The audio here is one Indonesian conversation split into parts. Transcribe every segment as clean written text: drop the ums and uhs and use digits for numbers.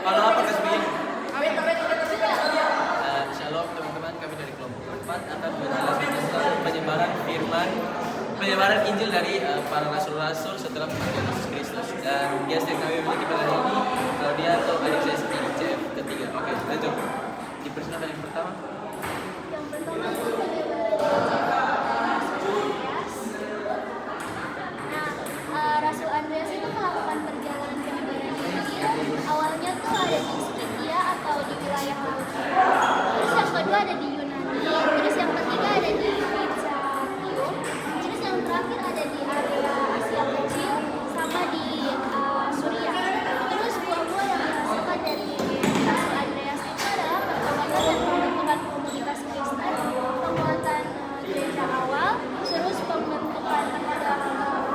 Kalau apa guys begini? Shalom teman-teman, kami dari kelompok 4 akan menjelaskan tentang penyebaran Injil dari para rasul-rasul setelah kematian Yesus Kristus. Dan guest yang kami memiliki pada hari ini, Claudia atau adik saya sendiri, CF ketiga. Oke, lanjut. Dipersilakan yang pertama. Yang pertama itu penyebaran Rasul Andreas itu melakukan perjalanan penyebaran Injil. Awalnya tuh ada di Skythia atau di wilayah laut. Terus yang kedua ada di Yunani. Terus yang ketiga ada di Byzantium. Terus yang terakhir ada di area Asia Kecil sama di Suriah. Terus buah-buah yang dihasilkan dari Rasul Andreas itu adalah pertobatan dan pembentukan komunitas Kristen, penguatan gereja awal, terus pembentukan terhadap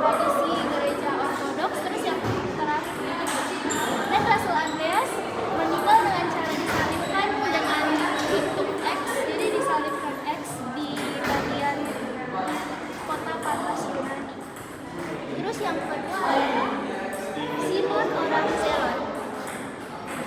tradisi gereja Ortodoks, terus yang terakhir dan Rasul Andreas meninggal dengan cara disalibkan dengan bentuk X, jadi disalibkan X di bagian kota Patras Yunani. Terus yang kedua adalah Simon orang Zelot.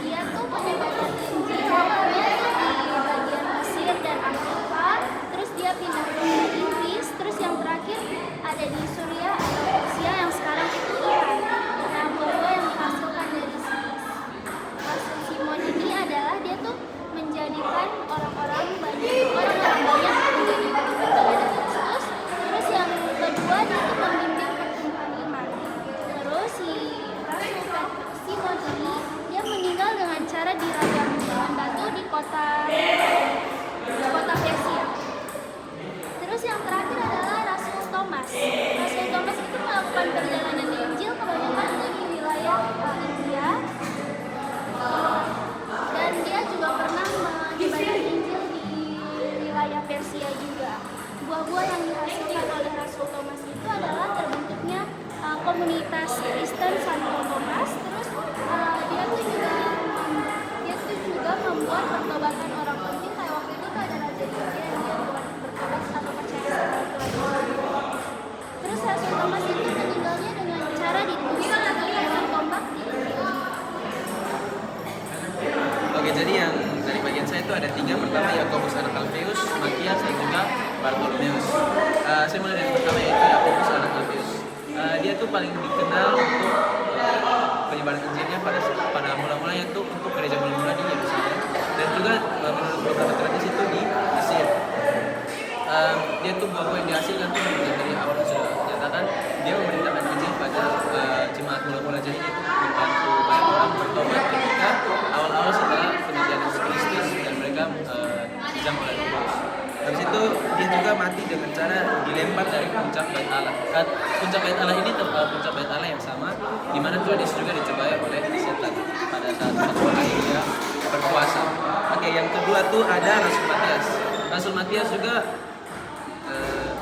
Dia tuh penyebaran Injil awalnya tuh di bagian Mesir dan Afrika, terus dia pindah ke Inggris, terus yang terakhir ada di Suriah atau Persia yang sekarang itu Iran. Nah, buah yang dihasilkan dari Rasul Simon ini adalah dia tuh menjadikan orang-orang banyak menjadi beriman kepada Yesus. Terus yang kedua dia tuh membimbing pertumbuhan iman. Terus si Rasul Simon ini dia meninggal dengan cara dirajam dengan batu di kota Persia. Terus yang terakhir adalah Rasul Thomas. Rasul Thomas itu melakukan perjalanan Injil kebanyakan itu di wilayah India. Dan dia juga pernah menyebarkan Injil di wilayah Persia juga. Buah-buah yang dihasilkan oleh Rasul Thomas itu adalah terbentuknya komunitas Kristen Santo Thomas. Terus dia tuh juga membuat pertobatan orang penting, kayak waktu itu tuh ada Raja India yang dia buat bertobat atau percaya sama Tuhan. Terus Rasul Thomas itu meninggalnya dengan cara ditusuk dengan tombak di Oke, jadi yang dari bagian saya itu ada 3. Pertama Yakobus anak Alfeus, Matias dan juga Bartolomeus. Saya mulai dari pertama yaitu Yakobus anak Alfeus. Dia tuh paling dikenal untuk penyebaran Injilnya pada mula-mulanya itu untuk gereja mula-mula di Yerusalem dan juga menurut beberapa tradisi itu di Mesir. Dia tuh buah-buah yang dihasilkan tuh dari awal sudah dinyatakan dia memberitakan Injil pada jemaat mula-mula, jadi itu membantu banyak orang bertobat ketika awal-awal setelah kematian Yesus Kristus dan mereka dijam oleh Roh Kudus. Habis itu dia juga mati dengan cara dilempar dari puncak bait Allah. Puncak bait Allah ini puncak bait Allah yang sama di mana Tuhan Yesus juga dicobai oleh setan pada saat dia berkuasa. Oke, yang kedua tuh ada Rasul Matias. Rasul Matias juga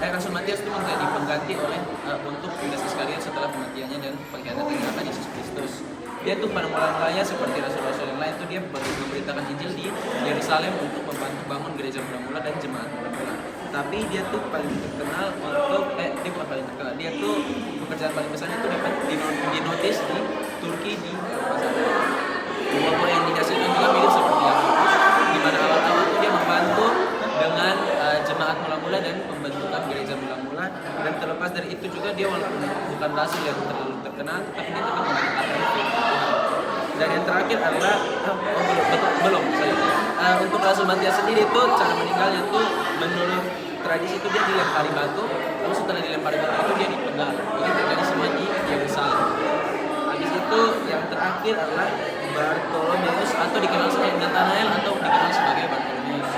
Rasul Matias itu menjadi pengganti untuk Yudas Iskariot setelah kematiannya dan pengkhianatan akan Yesus Kristus. Dia tuh pada mulanya seperti rasul-rasul yang lain tuh dia memberitakan Injil di Yerusalem untuk membantu bangun gereja mula-mula dan jemaat mula-mula. Tapi dia tuh paling terkenal untuk dia bukan paling terkenal. Dia tuh pekerjaan paling besarnya itu dapat dinotis di Turki di masa buah yang dihasilkan juga mirip seperti Yakobus, di mana awal-awal tuh dia membantu dengan jemaat mula-mula dan pembentukan gereja mula-mula, dan terlepas dari itu juga dia walaupun bukan rasul yang terlalu terkenal tetapi dia tetap memberitakan Tuhan. Dan yang terakhir adalah untuk Rasul Matias sendiri itu cara meninggalnya tuh menurut tradisi itu dia dilempari batu, lalu setelah dilempari batu itu dia dipenggal. Ini terjadi semua di Yerusalem. Habis itu yang terakhir adalah Bartolomeus atau dikenal sebagai Nathanael atau dikenal sebagai Bartolomeus.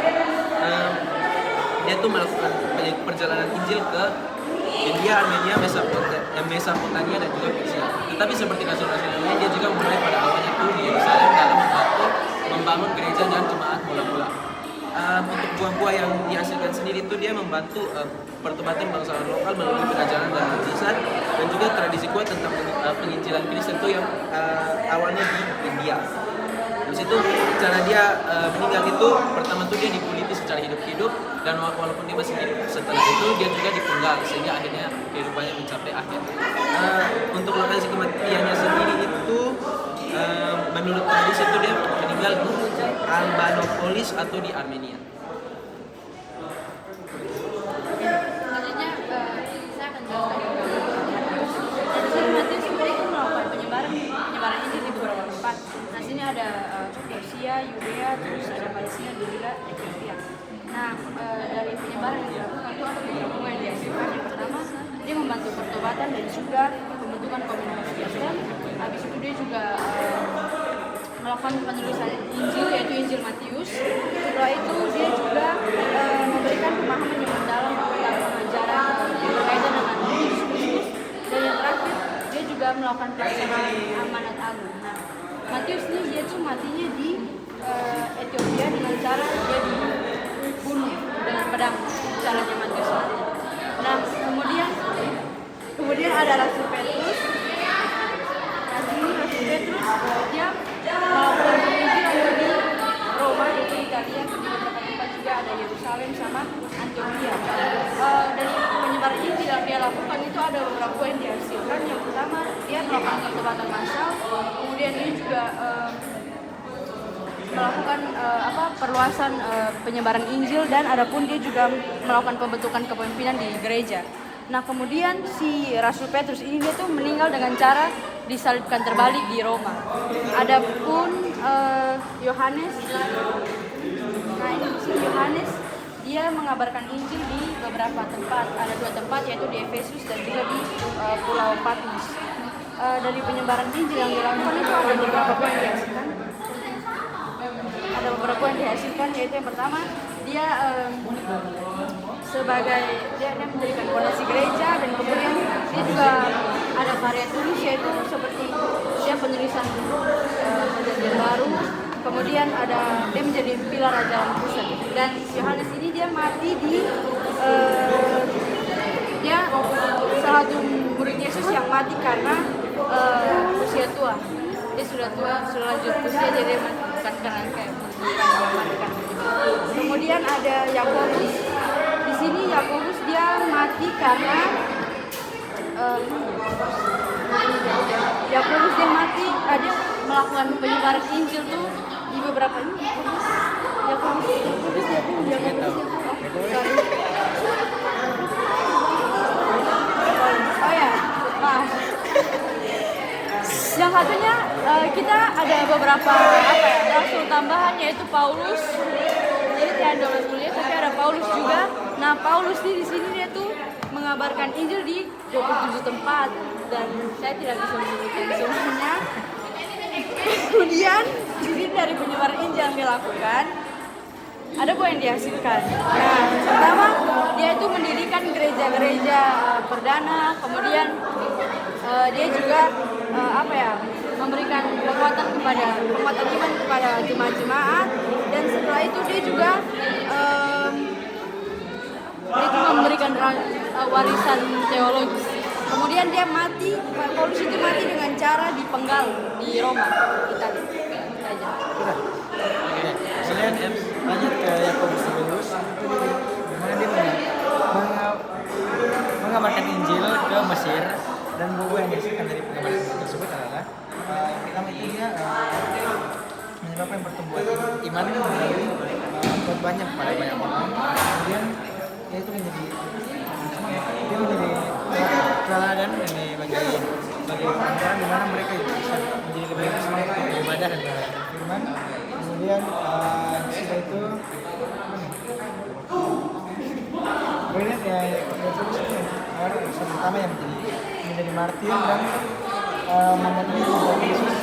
Dia tuh melakukan perjalanan Injil ke India, Armenia, Mesopotamia dan juga Persia. Tetapi seperti rasul-rasul lainnya, dia juga mulai pada awalnya tuh di Yerusalem dalam membangun gereja dan jemaat mula-mula. Untuk buah-buah yang dihasilkan sendiri itu dia membantu pertobatan bangsa lokal melalui pengajaran dan mukjizat dan juga tradisi kuat tentang penginjilan Kristen itu yang awalnya di India. Di situ cara dia meninggal itu pertama tuh dia dikuliti secara hidup-hidup dan walaupun dia masih hidup setelah itu dia juga dipenggal sehingga akhirnya kehidupannya mencapai akhir. Untuk lokasi kematiannya sendiri itu Menurut tradisi itu dia meninggal di Albanopolis atau di Armenia. Selanjutnya saya akan jelaskan tradisi Matius sebenarnya itu melakukan penyebaran Injil di beberapa tempat. Nah sini ada Persia, Yudea, terus ada Palestina dan juga Ethiopia. Nah dari penyebaran yang dilakukan itu ada beberapa yang dihasilkan. Yang pertama dia membantu pertobatan dan juga pembentukan komunitas Kristen. Habis itu dia juga melakukan penulisan Injil yaitu Injil Matius. Setelah itu dia juga memberikan pemahaman yang mendalam tentang pengajaran berkaitan dengan Yesus Kristus. Dan yang terakhir dia juga melakukan pelaksanaan amanat agung. Nah Matius ini dia tuh matinya di Ethiopia dengan cara dia dibunuh dengan pedang, caranya Matius mati. Nah kemudian ada Rasul Petrus. Rasul Petrus dia melakukan penginjilan di Roma, yaitu Italia, di beberapa tempat juga ada Yerusalem sama Antioquia. Dari penyebaran Injil yang dia lakukan itu ada beberapa yang dihasilkan. Yang pertama dia melakukan pertobatan massal, kemudian dia juga melakukan perluasan penyebaran Injil, dan adapun dia juga melakukan pembentukan kepemimpinan di gereja. Nah kemudian si Rasul Petrus ini dia tuh meninggal dengan cara disalibkan terbalik di Roma. Adapun Yohanes, nah ini si Yohanes dia mengabarkan Injil di beberapa tempat. Ada 2 tempat yaitu di Efesus dan juga di Pulau Patmos. Dari penyebaran Injil yang dilakukan itu ada beberapa poin dihasilkan. Ada beberapa yang dihasilkan yaitu yang pertama dia dia mendirikan fondasi gereja, dan kemudian dia juga ada karya tulis yaitu seperti dia penulisan perjanjian baru, kemudian dia menjadi pilar ajaran Kristen. Dan Yohanes ini dia mati dia salah satu murid Yesus yang mati karena usia tua. Dia sudah tua, sudah lanjut usia, jadi dia mati bukan karena kayak mematikan. Kemudian ada Yakobus. Di sini Yakobus dia mati karena Yakobus dia mati, dia melakukan penyebaran Injil tuh di beberapa Yakobus oh ya, maaf. Yang satunya kita ada beberapa rasul tambahan yaitu Paulus. Jadi tidak ada 12 mulia, tapi ada Paulus juga. Nah Paulus di sini dia tuh mengabarkan Injil di 27 tempat, dan saya tidak bisa menyebutkan semuanya. Kemudian di sini dari penyebaran Injil yang dilakukan ada poin yang dihasilkan. Nah pertama dia itu mendirikan gereja-gereja perdana, kemudian dia juga memberikan penguatan iman kepada jemaat-jemaat, dan setelah itu dia juga memberikan warisan teologis. Kemudian dia mati, Paulus itu mati dengan cara dipenggal di Roma, Italia. Kemudian lanjut ke Yakobus Sebenus, dimana dia mengabarkan Injil ke Mesir, dan buku yang dihasilkan dari pengabaran Injil tersebut adalah yang pertama itu dia menyebabkan pertumbuhan iman melalui khotbahnya kepada banyak orang. Kemudian dia itu menjadi teladan bagi orang di mana mereka bisa menjadi lebih semangat beribadah dan beriman. Kemudian setelah itu kemudian Yesus pertama yang menjadi martir dan memenuhi janji Yesus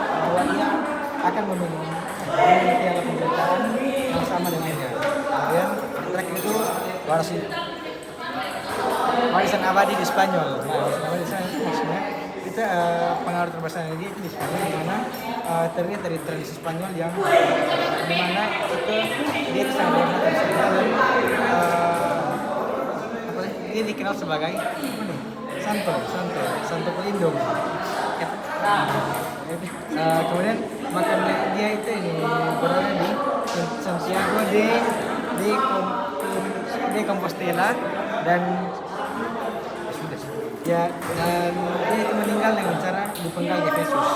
bahwa dia akan meminum piala penderitaan yang sama dengannya. Kemudian terakhir itu warisan abadi di Spanyol. Nah, warisan abadi di sana itu maksudnya itu pengaruh terbesar dia itu di Spanyol, di mana terdiri dari tradisi Spanyol yang di mana dia itu sangat bermakna dan dia dikenal sebagai Santo Pelindung. Kemudian makam dia itu berada di Santiago de Compostela, dan dia itu meninggal dengan cara dipenggal di Efesus.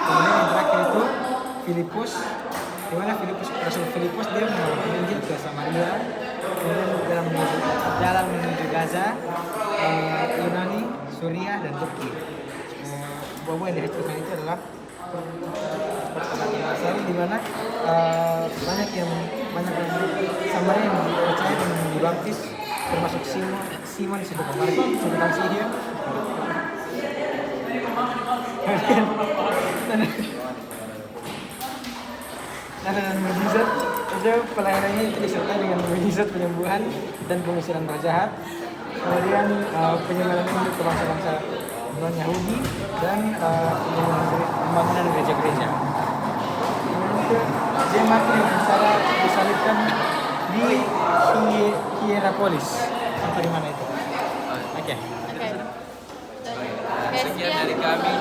Kemudian yang terakhir itu Filipus, di mana Rasul Filipus dia mengabarkan Injil ke Samaria, kemudian jalan menuju Gaza, Yunani, Suriah dan Turki. Buah-buah yang disebutkan itu adalah perkataan asal, di mana banyak Samaria yang percaya dan dibaptis, termasuk Simon di situ kemarin, Sultan Syria. Dan mujizat itu pelayanannya itu disertai dengan mujizat penyembuhan dan pengusiran roh jahat. Kemudian penyebaran Injil ke bangsa-bangsa non Yahudi dan pembangunan gereja-gereja. Kemudian dia mati secara disalibkan di Hierapolis. Sampai di mana itu? Oke. Oke. Sekian dari kami.